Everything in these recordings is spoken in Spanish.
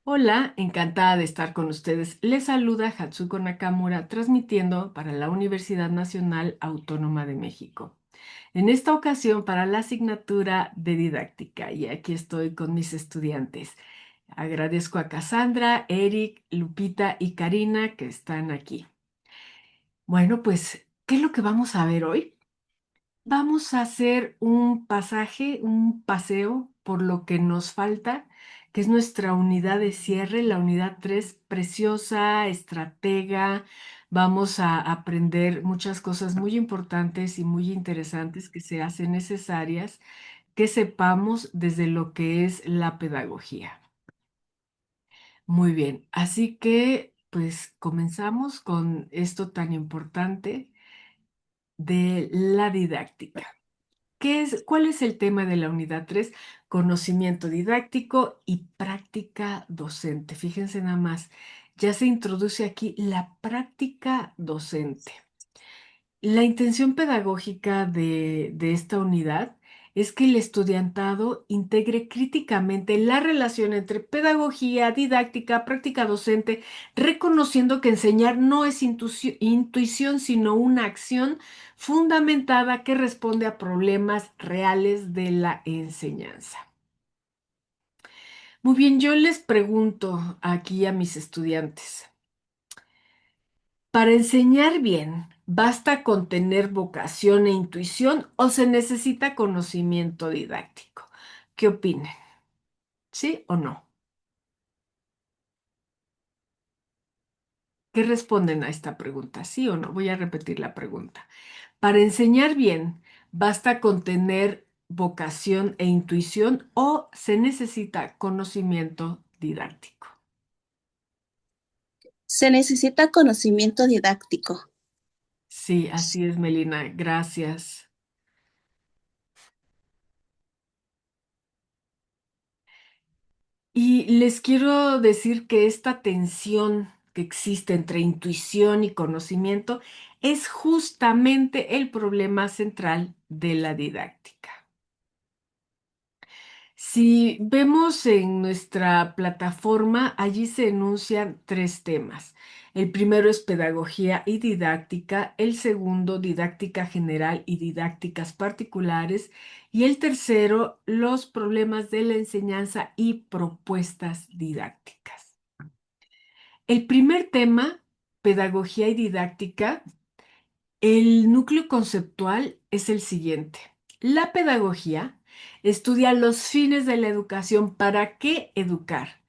Hola, encantada de estar con ustedes. Les saluda Hatsuko Nakamura, transmitiendo para la Universidad Nacional Autónoma de México. En esta ocasión para la asignatura de didáctica, y aquí estoy con mis estudiantes. Agradezco a Cassandra, Eric, Lupita y Karina que están aquí. Bueno, pues, ¿qué es lo que vamos a ver hoy? Vamos a hacer un pasaje, un paseo por lo que nos falta, que es nuestra unidad de cierre, la unidad 3, preciosa, estratega. Vamos a aprender muchas cosas muy importantes y muy interesantes que se hacen necesarias que sepamos desde lo que es la pedagogía. Muy bien, así que pues comenzamos con esto tan importante de la didáctica. ¿Cuál es el tema de la unidad 3? Conocimiento didáctico y práctica docente. Fíjense nada más, ya se introduce aquí la práctica docente. La intención pedagógica de esta unidad es que el estudiantado integre críticamente la relación entre pedagogía, didáctica, práctica docente, reconociendo que enseñar no es intuición, sino una acción fundamentada que responde a problemas reales de la enseñanza. Muy bien, yo les pregunto aquí a mis estudiantes. Para enseñar bien, ¿basta con tener vocación e intuición o se necesita conocimiento didáctico? ¿Qué opinan? ¿Sí o no? ¿Qué responden a esta pregunta? ¿Sí o no? Voy a repetir la pregunta. Para enseñar bien, ¿basta con tener vocación e intuición o se necesita conocimiento didáctico? Se necesita conocimiento didáctico. Sí, así es, Melina. Gracias. Y les quiero decir que esta tensión que existe entre intuición y conocimiento es justamente el problema central de la didáctica. Si vemos en nuestra plataforma, allí se enuncian tres temas. El primero es pedagogía y didáctica, el segundo didáctica general y didácticas particulares y el tercero los problemas de la enseñanza y propuestas didácticas. El primer tema, pedagogía y didáctica, el núcleo conceptual es el siguiente. La pedagogía estudia los fines de la educación, para qué educar.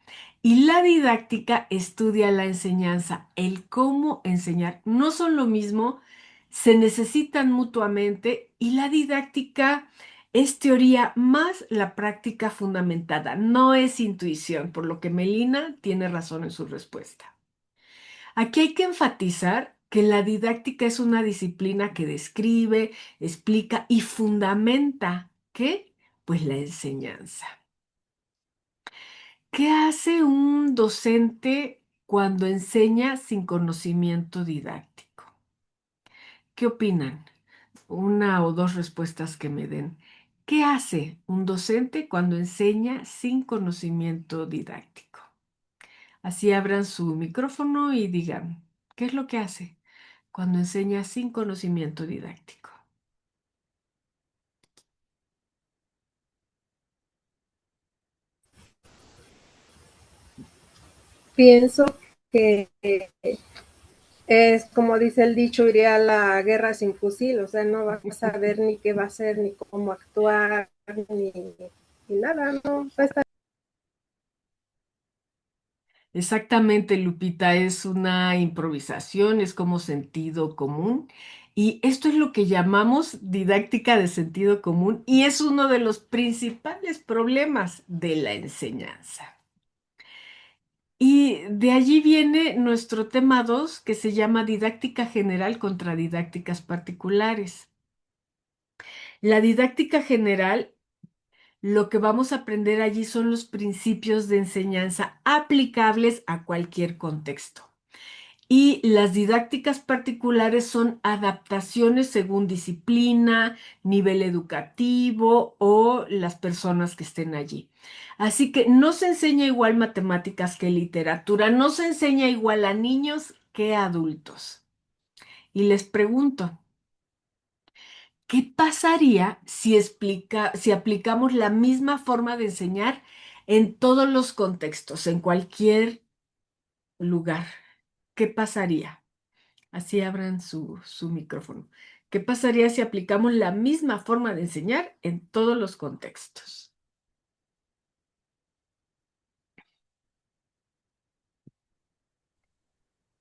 Y la didáctica estudia la enseñanza, el cómo enseñar. No son lo mismo, se necesitan mutuamente y la didáctica es teoría más la práctica fundamentada, no es intuición, por lo que Melina tiene razón en su respuesta. Aquí hay que enfatizar que la didáctica es una disciplina que describe, explica y fundamenta, ¿qué? Pues la enseñanza. ¿Qué hace un docente cuando enseña sin conocimiento didáctico? ¿Qué opinan? Una o dos respuestas que me den. ¿Qué hace un docente cuando enseña sin conocimiento didáctico? Así abran su micrófono y digan, ¿qué es lo que hace cuando enseña sin conocimiento didáctico? Pienso que es como dice el dicho, iría a la guerra sin fusil, o sea, no va a saber ni qué va a hacer, ni cómo actuar, ni nada, no va a estar. Exactamente, Lupita, es una improvisación, es como sentido común. Y esto es lo que llamamos didáctica de sentido común y es uno de los principales problemas de la enseñanza. Y de allí viene nuestro tema 2, que se llama didáctica general contra didácticas particulares. La didáctica general, lo que vamos a aprender allí son los principios de enseñanza aplicables a cualquier contexto. Y las didácticas particulares son adaptaciones según disciplina, nivel educativo o las personas que estén allí. Así que no se enseña igual matemáticas que literatura, no se enseña igual a niños que a adultos. Y les pregunto, ¿qué pasaría si aplicamos la misma forma de enseñar en todos los contextos, en cualquier lugar? ¿Qué pasaría? Así abran su micrófono. ¿Qué pasaría si aplicamos la misma forma de enseñar en todos los contextos?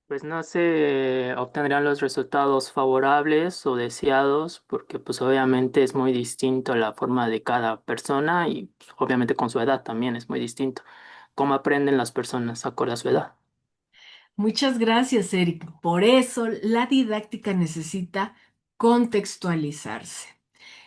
Pues no se obtendrán los resultados favorables o deseados porque pues obviamente es muy distinto la forma de cada persona y pues, obviamente con su edad también es muy distinto. ¿Cómo aprenden las personas acorde a su edad? Muchas gracias, Eric. Por eso la didáctica necesita contextualizarse.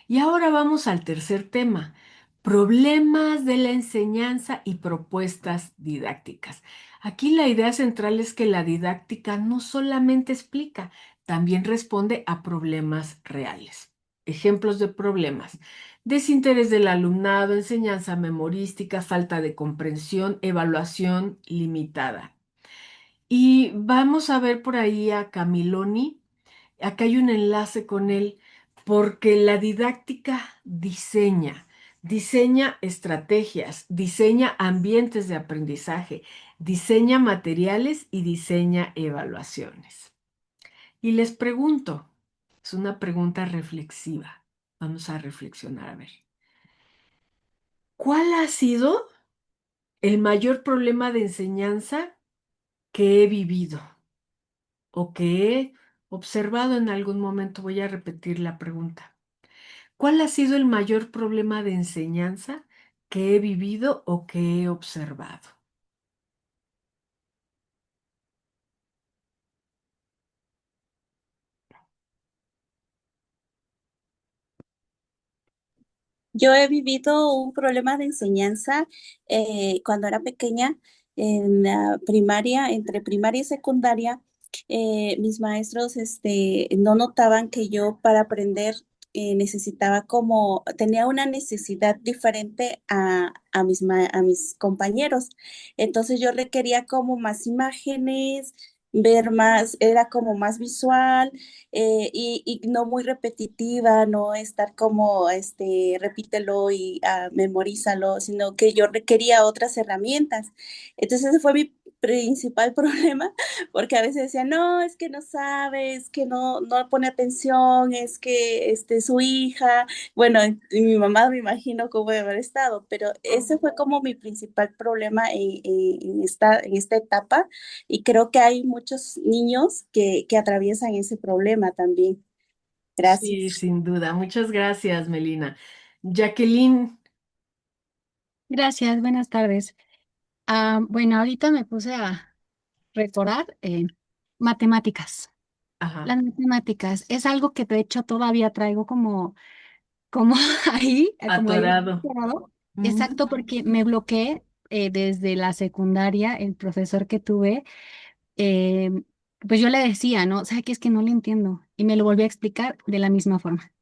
Y ahora vamos al tercer tema, problemas de la enseñanza y propuestas didácticas. Aquí la idea central es que la didáctica no solamente explica, también responde a problemas reales. Ejemplos de problemas: desinterés del alumnado, enseñanza memorística, falta de comprensión, evaluación limitada. Y vamos a ver por ahí a Camiloni. Acá hay un enlace con él porque la didáctica diseña estrategias, diseña ambientes de aprendizaje, diseña materiales y diseña evaluaciones. Y les pregunto, es una pregunta reflexiva. Vamos a reflexionar a ver. ¿Cuál ha sido el mayor problema de enseñanza que he vivido o que he observado en algún momento? Voy a repetir la pregunta. ¿Cuál ha sido el mayor problema de enseñanza que he vivido o que he observado? Yo he vivido un problema de enseñanza cuando era pequeña, en la primaria, entre primaria y secundaria. Mis maestros no notaban que yo para aprender necesitaba como, tenía una necesidad diferente a mis compañeros. Entonces yo requería como más imágenes, ver más, era como más visual, y no muy repetitiva, no estar como, repítelo y memorízalo, sino que yo requería otras herramientas. Entonces ese fue mi principal problema, porque a veces decía, no, es que no sabe, es que no pone atención, es que su hija, bueno, y mi mamá me imagino cómo debe haber estado, pero ese fue como mi principal problema en esta etapa, y creo que hay muchos niños que atraviesan ese problema también. Sí, Gracias. sin duda. Muchas gracias, Melina. Jacqueline, Gracias, buenas tardes. Bueno, ahorita me puse a recordar matemáticas. ajá, Las matemáticas es algo que de hecho todavía traigo como ahí atorado. atorado. Ujú. Exacto, porque me bloqueé desde la secundaria. El profesor que tuve, eh, pues yo le decía, ¿no? ¿Sabe qué? Es que no le entiendo. Y me lo volví a explicar de la misma forma.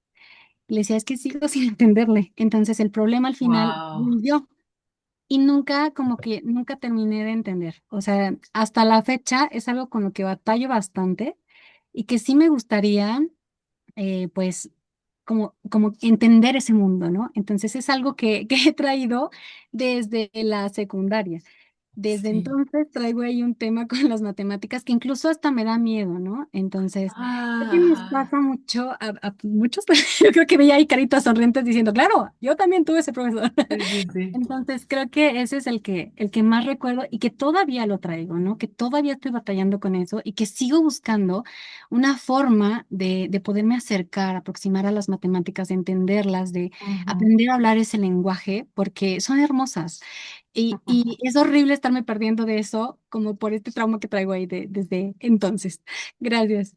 Le decía, es que sigo sin entenderle. Entonces el problema al final Wow. fui yo. Y nunca, como que nunca terminé de entender. O sea, hasta la fecha es algo con lo que batallo bastante y que sí me gustaría, pues, como entender ese mundo, ¿no? Entonces es algo que he traído desde la secundaria. Desde Sí. entonces traigo ahí un tema con las matemáticas que incluso hasta me da miedo, ¿no? Entonces, creo que nos Ah, pasa mucho a muchos, yo creo que veía ahí caritas sonrientes diciendo, claro, yo también tuve ese profesor. sí, sí, sí. Entonces, creo que ese es el que más recuerdo y que todavía lo traigo, ¿no? Que todavía estoy batallando con eso y que sigo buscando una forma de poderme acercar, aproximar a las matemáticas, de entenderlas, de Ujú, aprender a hablar ese lenguaje, porque son hermosas. Y es horrible estarme perdiendo de eso, como por este trauma que traigo ahí desde entonces. Gracias.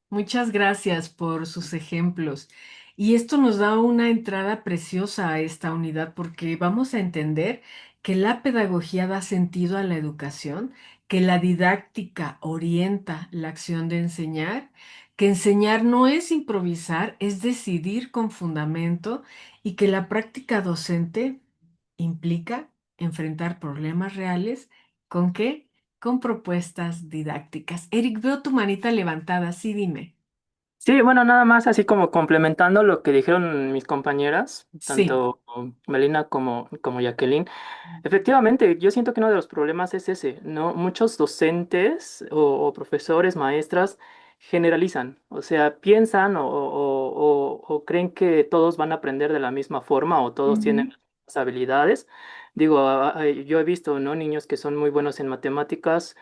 muchas gracias por sus ejemplos. Y esto nos da una entrada preciosa a esta unidad porque vamos a entender que la pedagogía da sentido a la educación, que la didáctica orienta la acción de enseñar, que enseñar no es improvisar, es decidir con fundamento y que la práctica docente implica enfrentar problemas reales. ¿Con qué? Con propuestas didácticas. Eric, veo tu manita levantada, sí, dime. Sí, bueno, nada más así como complementando lo que dijeron mis compañeras, Sí. tanto Melina como Jacqueline. Efectivamente, yo siento que uno de los problemas es ese, ¿no? Muchos docentes o profesores, maestras, generalizan, o sea, piensan o creen que todos van a aprender de la misma forma o todos tienen Ujú. las habilidades. Digo, yo he visto, ¿no? Niños que son muy buenos en matemáticas,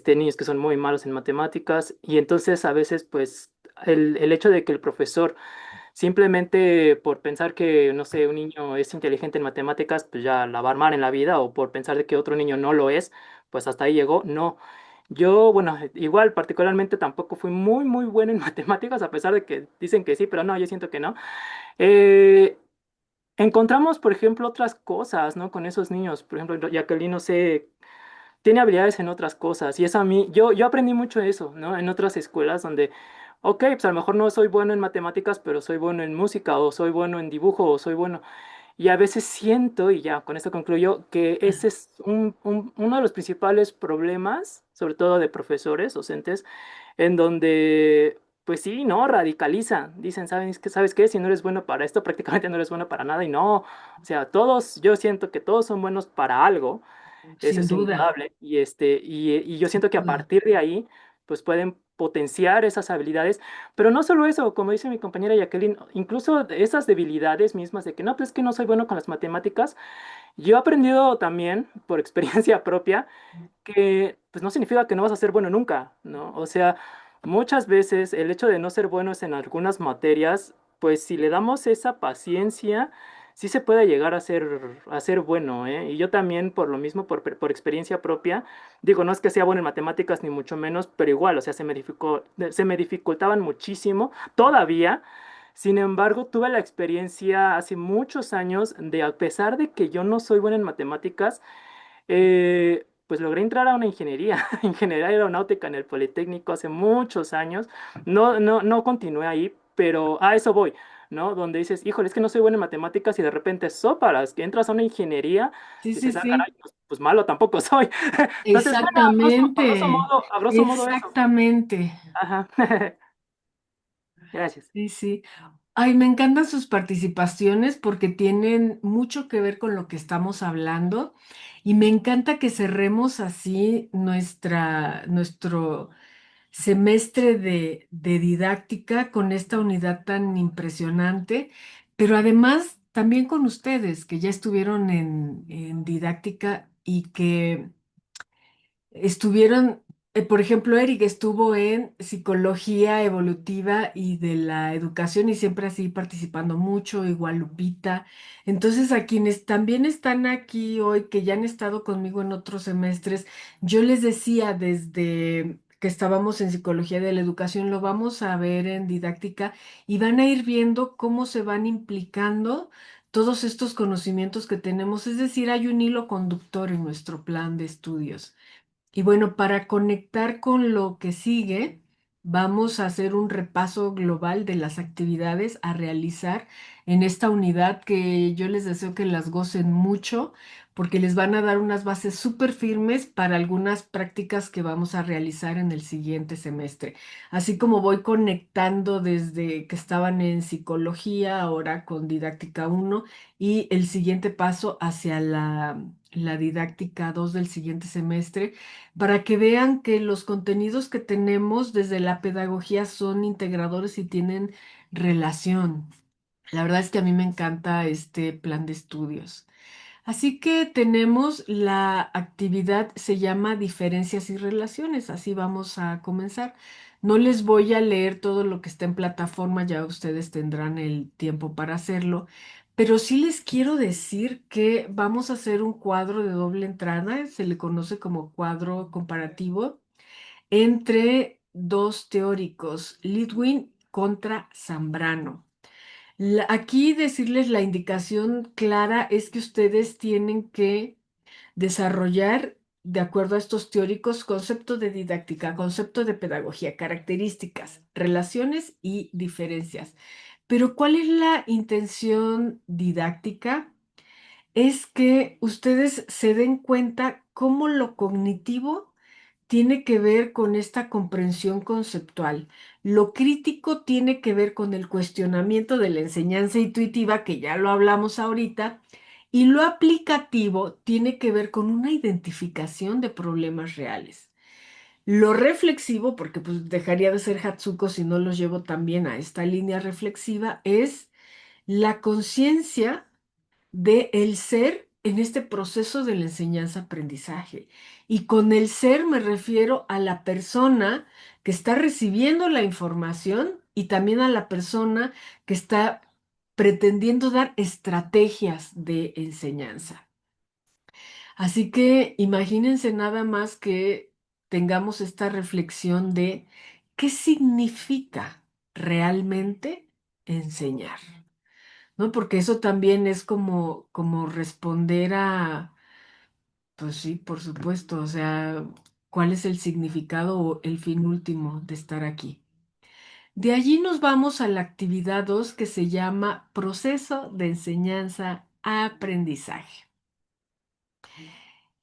niños que son muy malos en matemáticas, y entonces a veces, pues, el hecho de que el profesor simplemente por pensar que, no sé, un niño es inteligente en matemáticas, pues ya la va a armar en la vida, o por pensar de que otro niño no lo es, pues hasta ahí llegó. No. Yo, bueno, igual particularmente tampoco fui muy bueno en matemáticas, a pesar de que dicen que sí, pero no, yo siento que no. Eh, Encontramos, por ejemplo, otras cosas, ¿no? Con esos niños. Por ejemplo, Jacqueline, no sé, tiene habilidades en otras cosas. Y eso a mí, yo aprendí mucho de eso, ¿no? En otras escuelas donde, ok, pues a lo mejor no soy bueno en matemáticas, pero soy bueno en música, o soy bueno en dibujo, o soy bueno. Y a veces siento, y ya con esto concluyo, que ese es uno de los principales problemas, sobre todo de profesores, docentes, en donde, pues sí, no, radicalizan. Dicen, ¿sabes qué? Si no eres bueno para esto, prácticamente no eres bueno para nada. Y no, o sea, todos, yo siento que todos son buenos para algo. Eso Sin es duda, indudable. Y yo sin siento que a duda. partir de ahí, pues pueden potenciar esas habilidades. Pero no solo eso, como dice mi compañera Jacqueline, incluso esas debilidades mismas de que no, pues es que no soy bueno con las matemáticas. Yo he aprendido también, por experiencia propia, que pues no significa que no vas a ser bueno nunca, ¿no? O sea, muchas veces el hecho de no ser buenos en algunas materias, pues si le damos esa paciencia, sí se puede llegar a ser bueno, ¿eh? Y yo también, por lo mismo, por experiencia propia, digo, no es que sea bueno en matemáticas ni mucho menos, pero igual, o sea, se me dificultaban muchísimo, todavía. Sin embargo, tuve la experiencia hace muchos años de, a pesar de que yo no soy bueno en matemáticas, pues logré entrar a una ingeniería, ingeniería aeronáutica en el Politécnico hace muchos años. No continué ahí, pero a eso voy, ¿no? Donde dices, híjole, es que no soy bueno en matemáticas y de repente sóparas, que entras a una ingeniería, Sí, sí, dices, ah, caray, sí. pues malo tampoco soy. Entonces, bueno, Exactamente, a grosso modo eso. exactamente. Ajá. Gracias. Sí, sí. Ay, me encantan sus participaciones porque tienen mucho que ver con lo que estamos hablando y me encanta que cerremos así nuestro semestre de didáctica con esta unidad tan impresionante, pero además también con ustedes que ya estuvieron en didáctica y que estuvieron, por ejemplo, Eric estuvo en psicología evolutiva y de la educación y siempre así participando mucho, igual Lupita. Entonces, a quienes también están aquí hoy, que ya han estado conmigo en otros semestres, yo les decía desde que estábamos en psicología de la educación, lo vamos a ver en didáctica y van a ir viendo cómo se van implicando todos estos conocimientos que tenemos. Es decir, hay un hilo conductor en nuestro plan de estudios. Y bueno, para conectar con lo que sigue, vamos a hacer un repaso global de las actividades a realizar en esta unidad que yo les deseo que las gocen mucho porque les van a dar unas bases súper firmes para algunas prácticas que vamos a realizar en el siguiente semestre. Así como voy conectando desde que estaban en psicología, ahora con didáctica uno y el siguiente paso hacia la didáctica 2 del siguiente semestre para que vean que los contenidos que tenemos desde la pedagogía son integradores y tienen relación. La verdad es que a mí me encanta este plan de estudios. Así que tenemos la actividad, se llama diferencias y relaciones. Así vamos a comenzar. No les voy a leer todo lo que está en plataforma, ya ustedes tendrán el tiempo para hacerlo, pero sí les quiero decir que vamos a hacer un cuadro de doble entrada, se le conoce como cuadro comparativo, entre dos teóricos, Lidwin contra Zambrano. Aquí decirles la indicación clara es que ustedes tienen que desarrollar de acuerdo a estos teóricos, concepto de didáctica, concepto de pedagogía, características, relaciones y diferencias. Pero ¿cuál es la intención didáctica? Es que ustedes se den cuenta cómo lo cognitivo tiene que ver con esta comprensión conceptual. Lo crítico tiene que ver con el cuestionamiento de la enseñanza intuitiva, que ya lo hablamos ahorita, y lo aplicativo tiene que ver con una identificación de problemas reales. Lo reflexivo, porque pues dejaría de ser Hatsuko si no los llevo también a esta línea reflexiva, es la conciencia de el ser en este proceso de la enseñanza-aprendizaje. Y con el ser me refiero a la persona que está recibiendo la información y también a la persona que está pretendiendo dar estrategias de enseñanza. Así que imagínense nada más que tengamos esta reflexión de qué significa realmente enseñar. ¿No? Porque eso también es como responder a, pues sí, por supuesto, o sea, ¿cuál es el significado o el fin último de estar aquí? De allí nos vamos a la actividad 2 que se llama proceso de enseñanza-aprendizaje.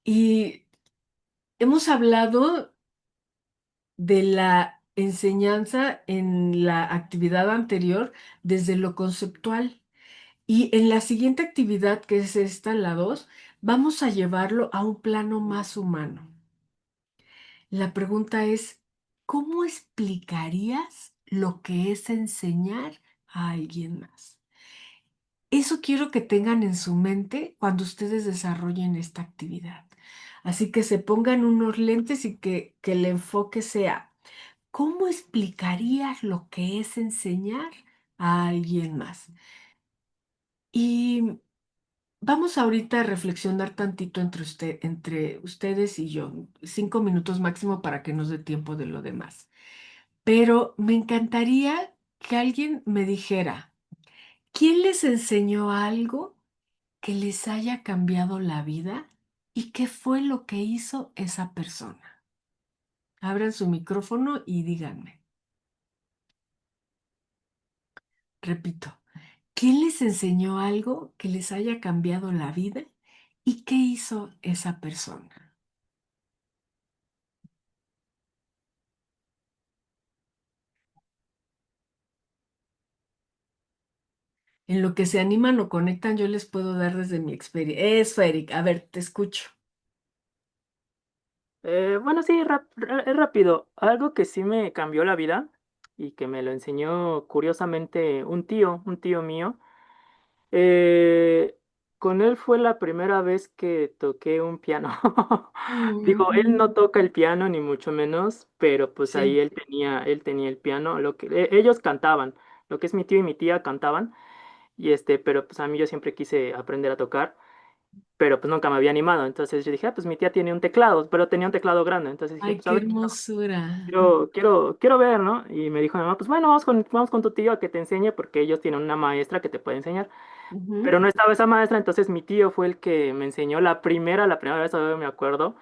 Y hemos hablado de la enseñanza en la actividad anterior desde lo conceptual. Y en la siguiente actividad, que es esta, la 2, vamos a llevarlo a un plano más humano. La pregunta es, ¿cómo explicarías lo que es enseñar a alguien más? Eso quiero que tengan en su mente cuando ustedes desarrollen esta actividad. Así que se pongan unos lentes y que el enfoque sea, ¿cómo explicarías lo que es enseñar a alguien más? Y vamos ahorita a reflexionar tantito entre ustedes y yo, 5 minutos máximo para que nos dé tiempo de lo demás. Pero me encantaría que alguien me dijera, ¿quién les enseñó algo que les haya cambiado la vida y qué fue lo que hizo esa persona? Abran su micrófono y díganme. Repito, ¿quién les enseñó algo que les haya cambiado la vida y qué hizo esa persona? En lo que se animan o conectan, yo les puedo dar desde mi experiencia. Eso, Eric. A ver, te escucho. Bueno, sí, es rápido. Algo que sí me cambió la vida y que me lo enseñó curiosamente un tío mío. Eh, con él fue la primera vez que toqué un piano. Digo, él no Mm, toca el piano ni mucho menos, pero pues ahí sí. él tenía el piano. Ellos cantaban, lo que es mi tío y mi tía cantaban y pero pues a mí yo siempre quise aprender a tocar, pero pues nunca me había animado. Entonces yo dije, pues mi tía tiene un teclado, pero tenía un teclado grande. Entonces dije, Ay, pues a qué ver, hermosura. quiero ver, ¿no? Y me dijo mi mamá, pues bueno, vamos con tu tío a que te enseñe porque ellos tienen una maestra que te puede enseñar. Ujú. Pero no estaba esa maestra, entonces mi tío fue el que me enseñó la primera vez, todavía me acuerdo,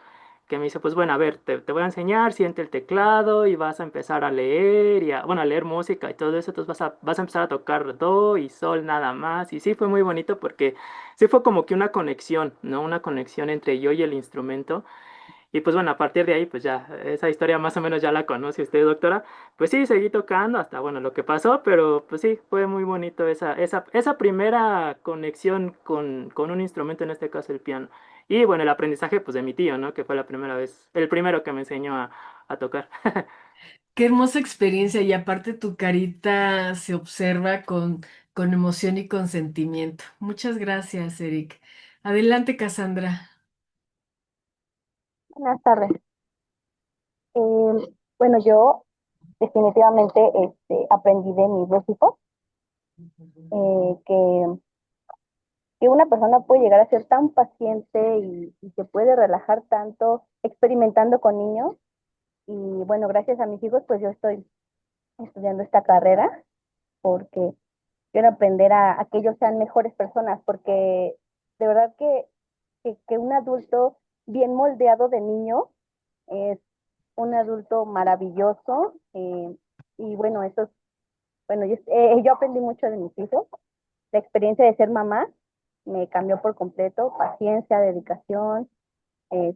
que me dice, pues bueno, a ver, te voy a enseñar, siente el teclado y vas a empezar a leer, bueno, a leer música y todo eso, entonces vas a empezar a tocar do y sol nada más. Y sí, fue muy bonito porque sí fue como que una conexión, ¿no? Una conexión entre yo y el instrumento. Y pues bueno, a partir de ahí, pues ya, esa historia más o menos ya la conoce usted, doctora. Pues sí, seguí tocando hasta, bueno, lo que pasó, pero pues sí, fue muy bonito esa primera conexión con un instrumento, en este caso el piano. Y bueno, el aprendizaje, pues de mi tío, ¿no? Que fue la primera vez, el primero que me enseñó a tocar. Qué hermosa experiencia y aparte tu carita se observa con emoción y con sentimiento. Muchas gracias, Eric. Adelante, Cassandra. Buenas tardes. Bueno, yo definitivamente aprendí de mis dos hijos que una persona puede llegar a ser tan paciente y se puede relajar tanto experimentando con niños. Y bueno, gracias a mis hijos, pues yo estoy estudiando esta carrera porque quiero aprender a que ellos sean mejores personas, porque de verdad que un adulto bien moldeado de niño, es un adulto maravilloso. Y bueno, bueno, yo aprendí mucho de mis hijos. La experiencia de ser mamá me cambió por completo, paciencia, dedicación,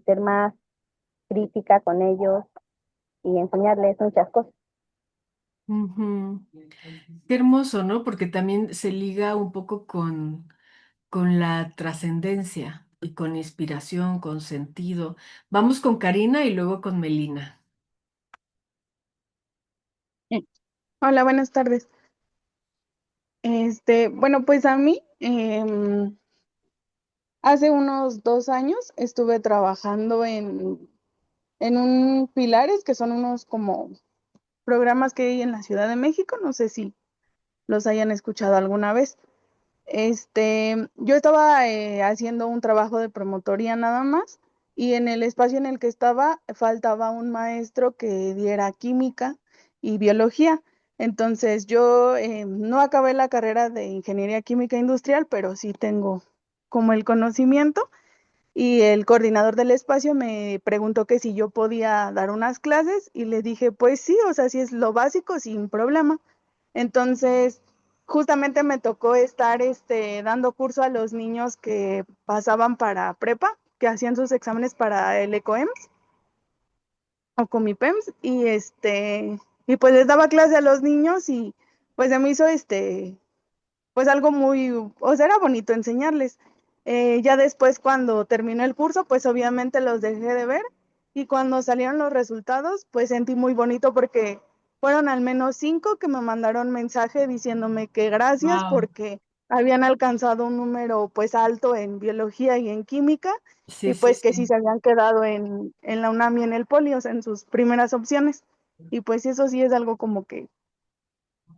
ser más crítica con ellos y enseñarles muchas cosas. Ujú. Qué hermoso, ¿no? Porque también se liga un poco con la trascendencia y con inspiración, con sentido. Vamos con Karina y luego con Melina. Eh, Hola, buenas tardes. Bueno, pues a mí, hace unos 2 años estuve trabajando en un Pilares, que son unos como programas que hay en la Ciudad de México, no sé si los hayan escuchado alguna vez. Yo estaba haciendo un trabajo de promotoría nada más, y en el espacio en el que estaba faltaba un maestro que diera química y biología. Entonces yo no acabé la carrera de ingeniería química industrial, pero sí tengo como el conocimiento, y el coordinador del espacio me preguntó que si yo podía dar unas clases, y le dije, pues sí, o sea, si es lo básico, sin problema. Entonces, justamente me tocó estar dando curso a los niños que pasaban para prepa, que hacían sus exámenes para el ECOEMS o Comipems, y pues les daba clase a los niños, y pues se me hizo pues algo muy, o sea, era bonito enseñarles. Ya después, cuando terminó el curso, pues obviamente los dejé de ver, y cuando salieron los resultados, pues sentí muy bonito porque fueron al menos 5 que me mandaron mensaje diciéndome que gracias Wow. porque habían alcanzado un número pues alto en biología y en química, Sí, y sí, pues que sí sí. se habían quedado en la UNAM y en el Poli, o sea, en sus primeras opciones. Y pues eso sí es algo como que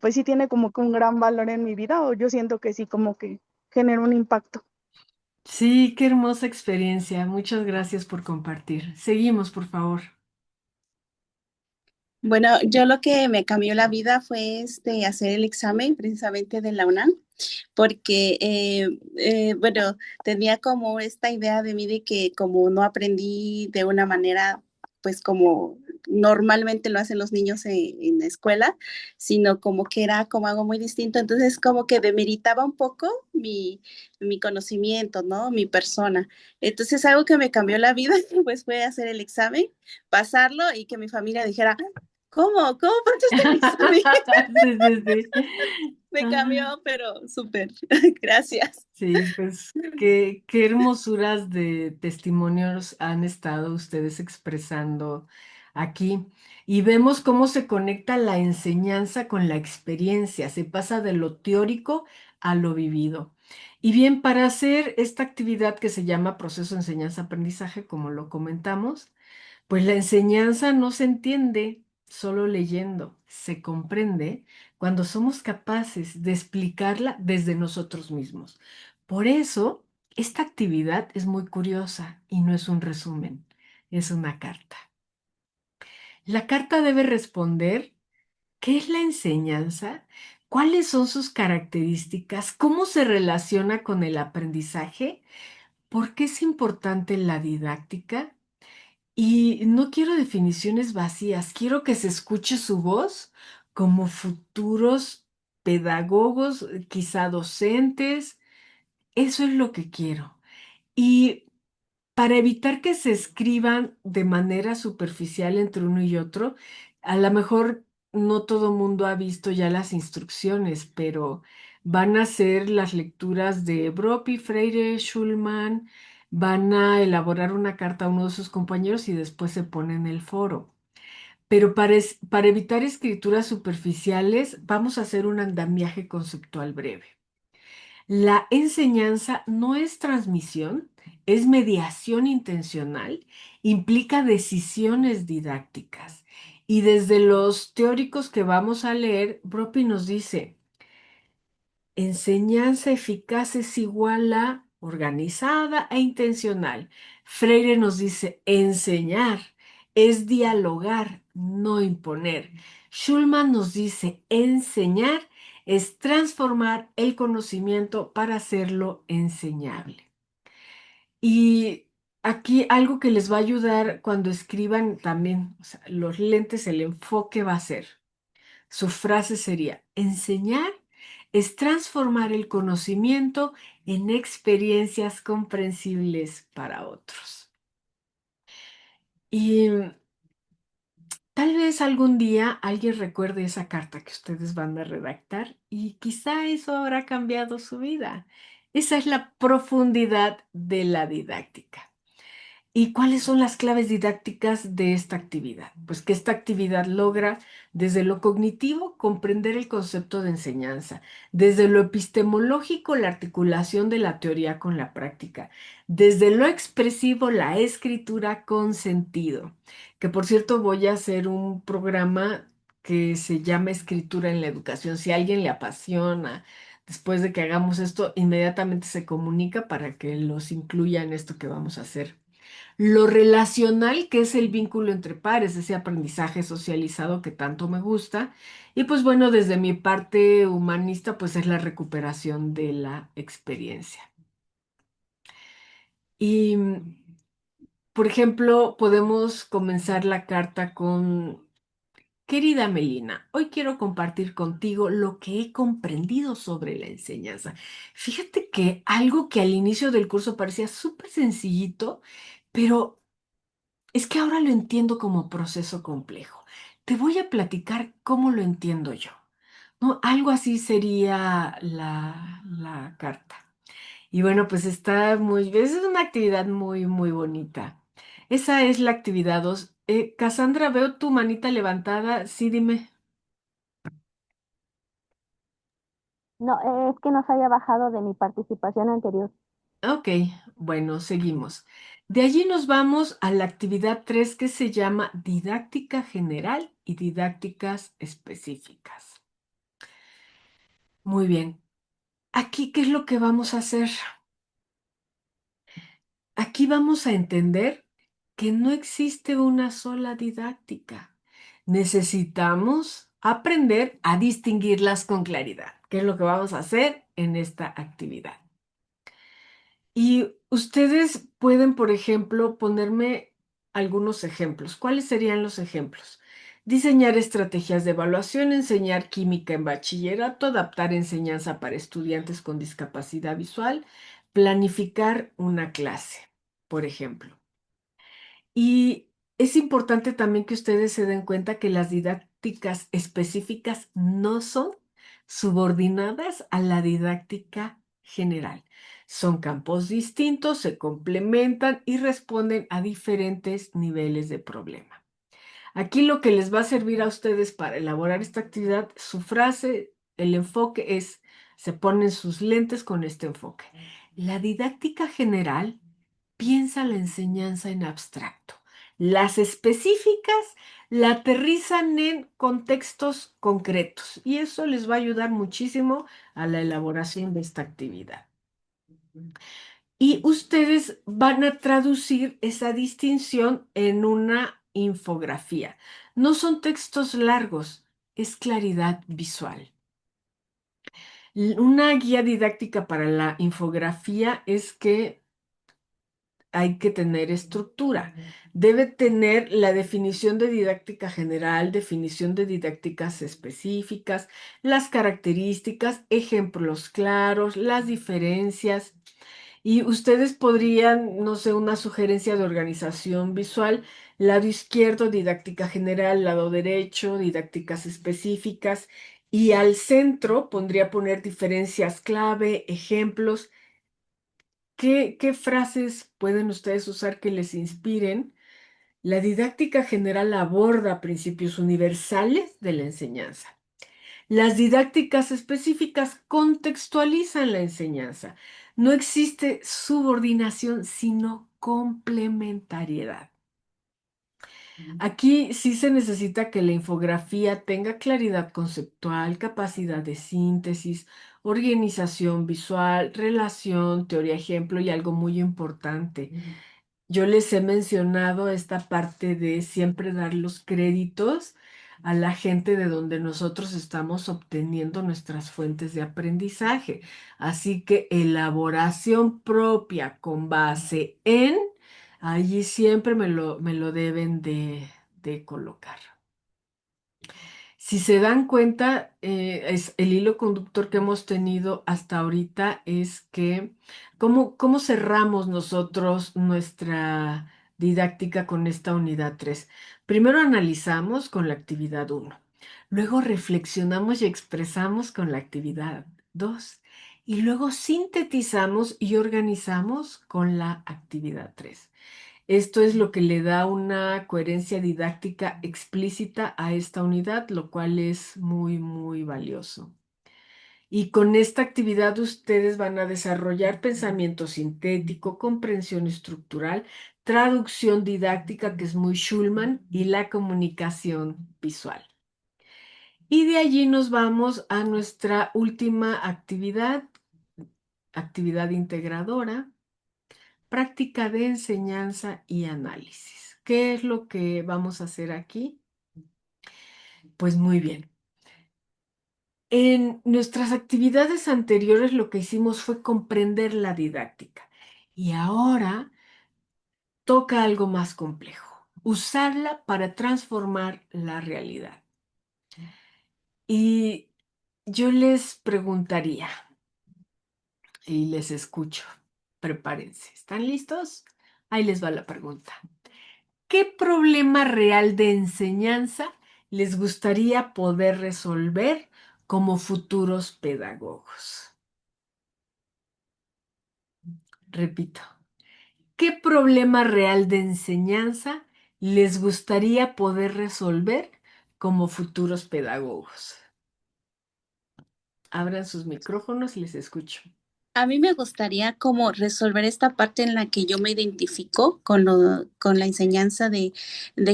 pues sí tiene como que un gran valor en mi vida, o yo siento que sí como que genera un impacto. Sí, qué hermosa experiencia. Muchas gracias por compartir. Seguimos, por favor. Bueno, yo lo que me cambió la vida fue hacer el examen precisamente de la UNAM, porque, bueno, tenía como esta idea de mí de que como no aprendí de una manera, pues como normalmente lo hacen los niños en la escuela, sino como que era como algo muy distinto, entonces como que demeritaba un poco mi conocimiento, ¿no? Mi persona. Entonces algo que me cambió la vida, pues fue hacer el examen, pasarlo y que mi familia dijera, ¿cómo? ¿Cómo pasaste el examen? Sí, sí, sí. Me cambió, pero súper. Gracias. Sí, pues qué hermosuras de testimonios han estado ustedes expresando aquí. Y vemos cómo se conecta la enseñanza con la experiencia, se pasa de lo teórico a lo vivido. Y bien, para hacer esta actividad que se llama proceso de enseñanza-aprendizaje, como lo comentamos, pues la enseñanza no se entiende solo leyendo, se comprende cuando somos capaces de explicarla desde nosotros mismos. Por eso, esta actividad es muy curiosa y no es un resumen, es una carta. La carta debe responder qué es la enseñanza, cuáles son sus características, cómo se relaciona con el aprendizaje, por qué es importante la didáctica. Y no quiero definiciones vacías, quiero que se escuche su voz como futuros pedagogos, quizá docentes. Eso es lo que quiero. Y para evitar que se escriban de manera superficial entre uno y otro, a lo mejor no todo mundo ha visto ya las instrucciones, pero van a ser las lecturas de Broppi, Freire, Schulman, van a elaborar una carta a uno de sus compañeros y después se pone en el foro. Pero para evitar escrituras superficiales, vamos a hacer un andamiaje conceptual breve. La enseñanza no es transmisión, es mediación intencional, implica decisiones didácticas. Y desde los teóricos que vamos a leer, Broppi nos dice, enseñanza eficaz es igual a organizada e intencional. Freire nos dice, enseñar es dialogar, no imponer. Schulman nos dice, enseñar es transformar el conocimiento para hacerlo enseñable. Y aquí algo que les va a ayudar cuando escriban también, o sea, los lentes, el enfoque va a ser, su frase sería, enseñar es transformar el conocimiento en experiencias comprensibles para otros. Y tal vez algún día alguien recuerde esa carta que ustedes van a redactar y quizá eso habrá cambiado su vida. Esa es la profundidad de la didáctica. ¿Y cuáles son las claves didácticas de esta actividad? Pues que esta actividad logra desde lo cognitivo comprender el concepto de enseñanza, desde lo epistemológico la articulación de la teoría con la práctica, desde lo expresivo la escritura con sentido, que por cierto voy a hacer un programa que se llama Escritura en la Educación. Si a alguien le apasiona, después de que hagamos esto, inmediatamente se comunica para que los incluya en esto que vamos a hacer. Lo relacional, que es el vínculo entre pares, ese aprendizaje socializado que tanto me gusta. Y pues bueno, desde mi parte humanista, pues es la recuperación de la experiencia. Y, por ejemplo, podemos comenzar la carta con, querida Melina, hoy quiero compartir contigo lo que he comprendido sobre la enseñanza. Fíjate que algo que al inicio del curso parecía súper sencillito, pero es que ahora lo entiendo como proceso complejo. Te voy a platicar cómo lo entiendo yo. ¿No? Algo así sería la carta. Y bueno, pues está muy, es una actividad muy, muy bonita. Esa es la actividad 2. Cassandra, veo tu manita levantada. Sí, dime. No, es que no se haya bajado de mi participación anterior. Ok, bueno, seguimos. De allí nos vamos a la actividad 3 que se llama didáctica general y didácticas específicas. Muy bien. Aquí, ¿qué es lo que vamos a hacer? Aquí vamos a entender que no existe una sola didáctica. Necesitamos aprender a distinguirlas con claridad, que es lo que vamos a hacer en esta actividad. Y ustedes pueden, por ejemplo, ponerme algunos ejemplos. ¿Cuáles serían los ejemplos? Diseñar estrategias de evaluación, enseñar química en bachillerato, adaptar enseñanza para estudiantes con discapacidad visual, planificar una clase, por ejemplo. Y es importante también que ustedes se den cuenta que las didácticas específicas no son subordinadas a la didáctica general. Son campos distintos, se complementan y responden a diferentes niveles de problema. Aquí lo que les va a servir a ustedes para elaborar esta actividad, su frase, el enfoque es, se ponen sus lentes con este enfoque. La didáctica general piensa la enseñanza en abstracto. Las específicas la aterrizan en contextos concretos y eso les va a ayudar muchísimo a la elaboración de esta actividad. Y ustedes van a traducir esa distinción en una infografía. No son textos largos, es claridad visual. Una guía didáctica para la infografía es que hay que tener estructura. Debe tener la definición de didáctica general, definición de didácticas específicas, las características, ejemplos claros, las diferencias. Y ustedes podrían, no sé, una sugerencia de organización visual, lado izquierdo, didáctica general, lado derecho, didácticas específicas, y al centro pondría poner diferencias clave, ejemplos. ¿Qué frases pueden ustedes usar que les inspiren? La didáctica general aborda principios universales de la enseñanza. Las didácticas específicas contextualizan la enseñanza. No existe subordinación, sino complementariedad. Aquí sí se necesita que la infografía tenga claridad conceptual, capacidad de síntesis, organización visual, relación, teoría, ejemplo y algo muy importante. Yo les he mencionado esta parte de siempre dar los créditos a la gente de donde nosotros estamos obteniendo nuestras fuentes de aprendizaje. Así que elaboración propia con base en Allí siempre me lo deben de colocar. Si se dan cuenta, es el hilo conductor que hemos tenido hasta ahorita es que cómo cerramos nosotros nuestra didáctica con esta unidad 3. Primero analizamos con la actividad 1, luego reflexionamos y expresamos con la actividad 2 y luego sintetizamos y organizamos con la actividad 3. Esto es lo que le da una coherencia didáctica explícita a esta unidad, lo cual es muy, muy valioso. Y con esta actividad ustedes van a desarrollar pensamiento sintético, comprensión estructural, traducción didáctica, que es muy Schulman, y la comunicación visual. Y de allí nos vamos a nuestra última actividad integradora, práctica de enseñanza y análisis. ¿Qué es lo que vamos a hacer aquí? Pues muy bien. En nuestras actividades anteriores lo que hicimos fue comprender la didáctica y ahora toca algo más complejo, usarla para transformar la realidad. Y yo les preguntaría y les escucho. Prepárense. ¿Están listos? Ahí les va la pregunta. ¿Qué problema real de enseñanza les gustaría poder resolver como futuros pedagogos? Repito, ¿qué problema real de enseñanza les gustaría poder resolver como futuros pedagogos? Abran sus micrófonos y les escucho. A mí me gustaría como resolver esta parte en la que yo me identifico con la enseñanza de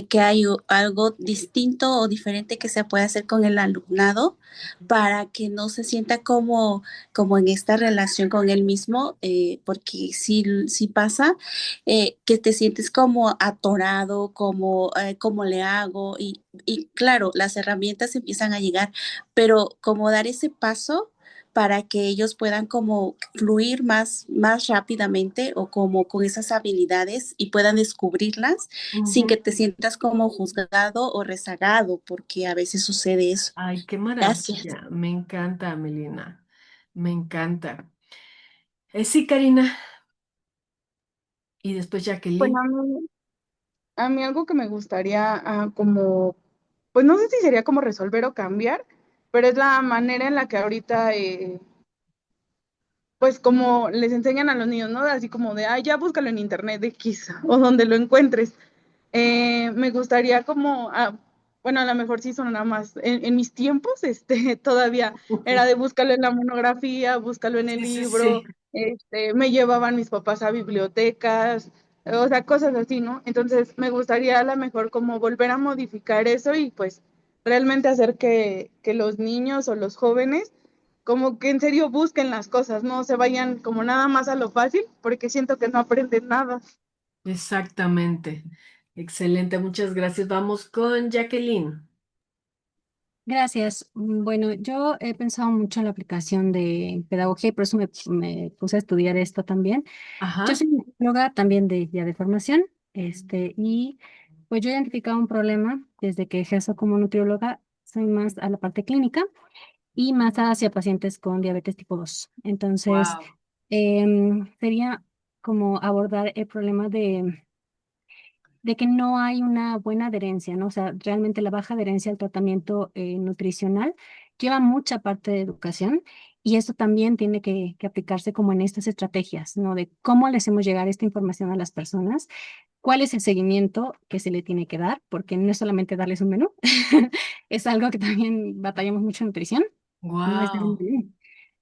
que hay algo distinto o diferente que se puede hacer con el alumnado para que no se sienta como en esta relación con él mismo, porque si pasa que te sientes como atorado, como le hago, y claro, las herramientas empiezan a llegar, pero como dar ese paso para que ellos puedan como fluir más rápidamente o como con esas habilidades y puedan descubrirlas sin que te sientas como juzgado o rezagado, porque a veces sucede eso. Ay, qué Gracias. maravilla. Me encanta, Melina. Me encanta. Sí, Karina. Y después Bueno, Jacqueline. a mí algo que me gustaría como, pues no sé si sería como resolver o cambiar, pero es la manera en la que ahorita pues como les enseñan a los niños, ¿no? Así como de, ya búscalo en internet X o donde lo encuentres. Me gustaría como, bueno, a lo mejor sí son nada más, en mis tiempos, todavía era de búscalo en la monografía, búscalo en el Sí, sí, libro, sí. me llevaban mis papás a bibliotecas, o sea, cosas así, ¿no? Entonces me gustaría a lo mejor como volver a modificar eso y pues realmente hacer que los niños o los jóvenes como que en serio busquen las cosas, no se vayan como nada más a lo fácil, porque siento que no aprenden nada. Exactamente. Excelente, muchas gracias. Vamos con Jacqueline. Gracias. Bueno, yo he pensado mucho en la aplicación de pedagogía y por eso me puse a estudiar esto también. Yo Ajá. soy nutrióloga también ya de formación, y pues yo he identificado un problema desde que ejerzo como nutrióloga, soy más a la parte clínica y más hacia pacientes con diabetes tipo 2. Entonces, Wow. sería como abordar el problema de que no hay una buena adherencia, ¿no? O sea, realmente la baja adherencia al tratamiento nutricional lleva mucha parte de educación y esto también tiene que aplicarse como en estas estrategias, ¿no? De cómo le hacemos llegar esta información a las personas, cuál es el seguimiento que se le tiene que dar, porque no es solamente darles un menú, es algo que también batallamos mucho en nutrición, no es dar un Wow. menú,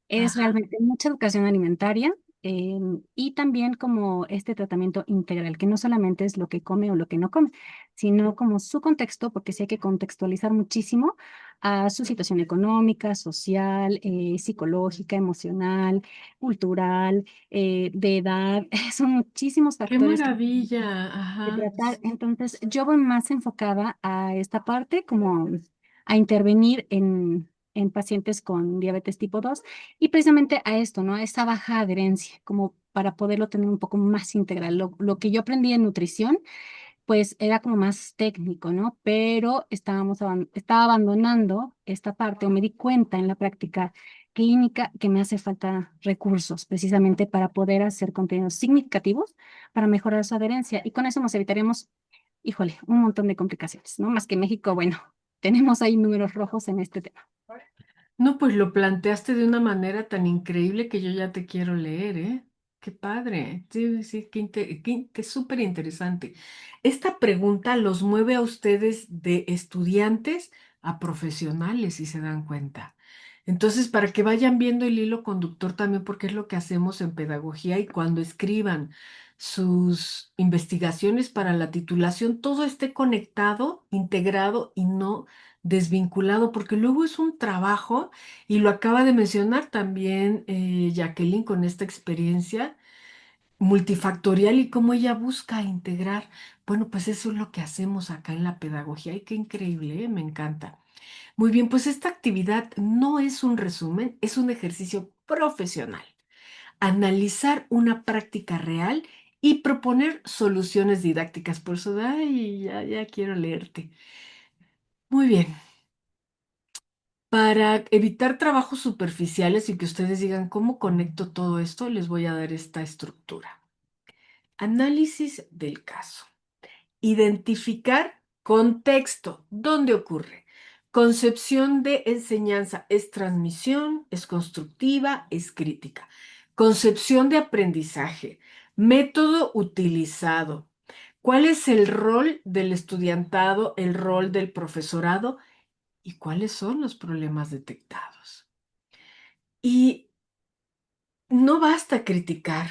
es Ajá. realmente mucha educación alimentaria, y también como este tratamiento integral, que no solamente es lo que come o lo que no come, sino como su contexto, porque sí hay que contextualizar muchísimo a su situación económica, social, psicológica, emocional, cultural, de edad. Son muchísimos Qué factores maravilla. que Ajá. tratar. Entonces, yo voy más enfocada a esta parte, como a intervenir en pacientes con diabetes tipo 2 y precisamente a esto, ¿no? A esa baja adherencia, como para poderlo tener un poco más integral. Lo que yo aprendí en nutrición pues era como más técnico, ¿no? Pero estaba abandonando esta parte o me di cuenta en la práctica clínica que me hace falta recursos precisamente para poder hacer contenidos significativos para mejorar su adherencia y con eso nos evitaríamos, híjole, un montón de complicaciones, ¿no? Más que México, bueno, tenemos ahí números rojos en este tema. No, pues lo planteaste de una manera tan increíble que yo ya te quiero leer, ¿eh? Qué padre. Sí, sí, qué súper interesante. Esta pregunta los mueve a ustedes de estudiantes a profesionales, si se dan cuenta. Entonces, para que vayan viendo el hilo conductor también, porque es lo que hacemos en pedagogía y cuando escriban sus investigaciones para la titulación, todo esté conectado, integrado y no desvinculado, porque luego es un trabajo, y lo acaba de mencionar también Jacqueline con esta experiencia multifactorial y cómo ella busca integrar. Bueno, pues eso es lo que hacemos acá en la pedagogía. ¡Ay, qué increíble! Me encanta. Muy bien, pues esta actividad no es un resumen, es un ejercicio profesional. Analizar una práctica real y proponer soluciones didácticas. Por eso, ay, ya quiero leerte. Muy bien. Para evitar trabajos superficiales y que ustedes digan, ¿cómo conecto todo esto? Les voy a dar esta estructura. Análisis del caso. Identificar contexto. ¿Dónde ocurre? Concepción de enseñanza. ¿Es transmisión? ¿Es constructiva? ¿Es crítica? Concepción de aprendizaje. Método utilizado. ¿Cuál es el rol del estudiantado, el rol del profesorado? ¿Y cuáles son los problemas detectados? Y no basta criticar,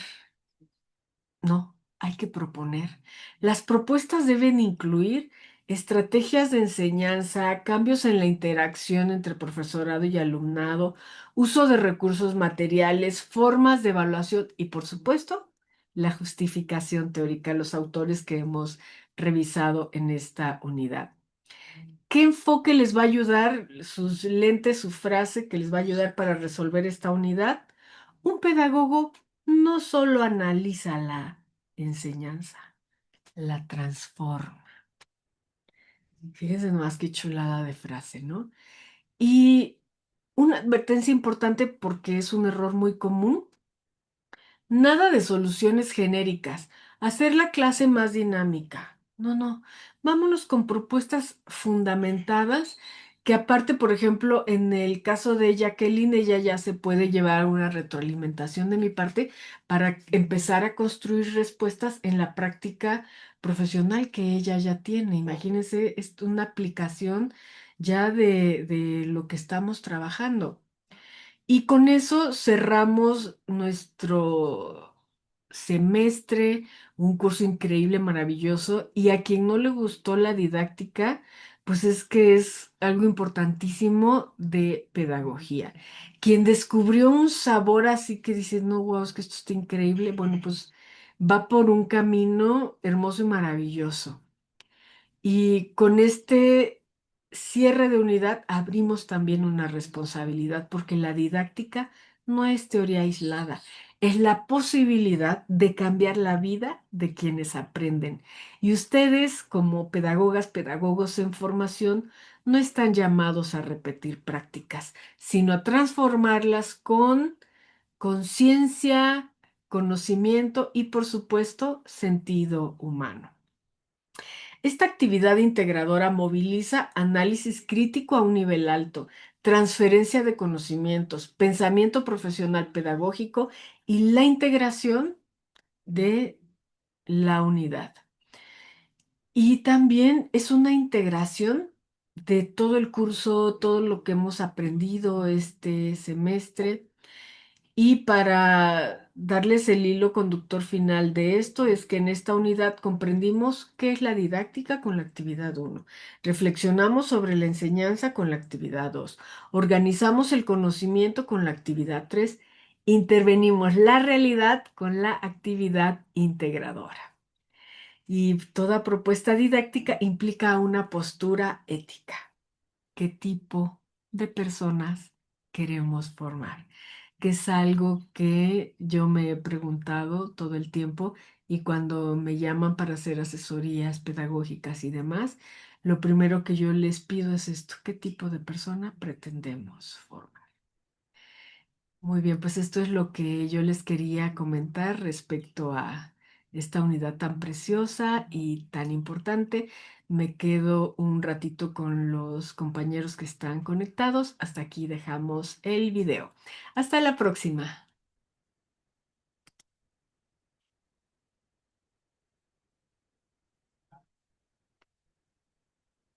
no, hay que proponer. Las propuestas deben incluir estrategias de enseñanza, cambios en la interacción entre profesorado y alumnado, uso de recursos materiales, formas de evaluación y, por supuesto, la justificación teórica, los autores que hemos revisado en esta unidad. ¿Qué enfoque les va a ayudar, sus lentes, su frase que les va a ayudar para resolver esta unidad? Un pedagogo no solo analiza la enseñanza, la transforma. Fíjense nomás qué chulada de frase, ¿no? Y una advertencia importante porque es un error muy común. Nada de soluciones genéricas. Hacer la clase más dinámica. No, no. Vámonos con propuestas fundamentadas que aparte, por ejemplo, en el caso de Jacqueline, ella ya se puede llevar una retroalimentación de mi parte para empezar a construir respuestas en la práctica profesional que ella ya tiene. Imagínense, es una aplicación ya de lo que estamos trabajando. Y con eso cerramos nuestro semestre, un curso increíble, maravilloso. Y a quien no le gustó la didáctica, pues es que es algo importantísimo de pedagogía. Quien descubrió un sabor así que dice, no, wow, es que esto está increíble, bueno, pues va por un camino hermoso y maravilloso. Y con este cierre de unidad abrimos también una responsabilidad porque la didáctica no es teoría aislada, es la posibilidad de cambiar la vida de quienes aprenden. Y ustedes, como pedagogas, pedagogos en formación, no están llamados a repetir prácticas, sino a transformarlas con conciencia, conocimiento y, por supuesto, sentido humano. Esta actividad integradora moviliza análisis crítico a un nivel alto, transferencia de conocimientos, pensamiento profesional pedagógico y la integración de la unidad. Y también es una integración de todo el curso, todo lo que hemos aprendido este semestre. Y para darles el hilo conductor final de esto, es que en esta unidad comprendimos qué es la didáctica con la actividad 1, reflexionamos sobre la enseñanza con la actividad 2, organizamos el conocimiento con la actividad 3, intervenimos la realidad con la actividad integradora. Y toda propuesta didáctica implica una postura ética. ¿Qué tipo de personas queremos formar? que es algo que yo me he preguntado todo el tiempo y cuando me llaman para hacer asesorías pedagógicas y demás, lo primero que yo les pido es esto: ¿qué tipo de persona pretendemos formar? Muy bien, pues esto es lo que yo les quería comentar respecto a esta unidad tan preciosa y tan importante. Me quedo un ratito con los compañeros que están conectados. Hasta aquí dejamos el video. Hasta la próxima.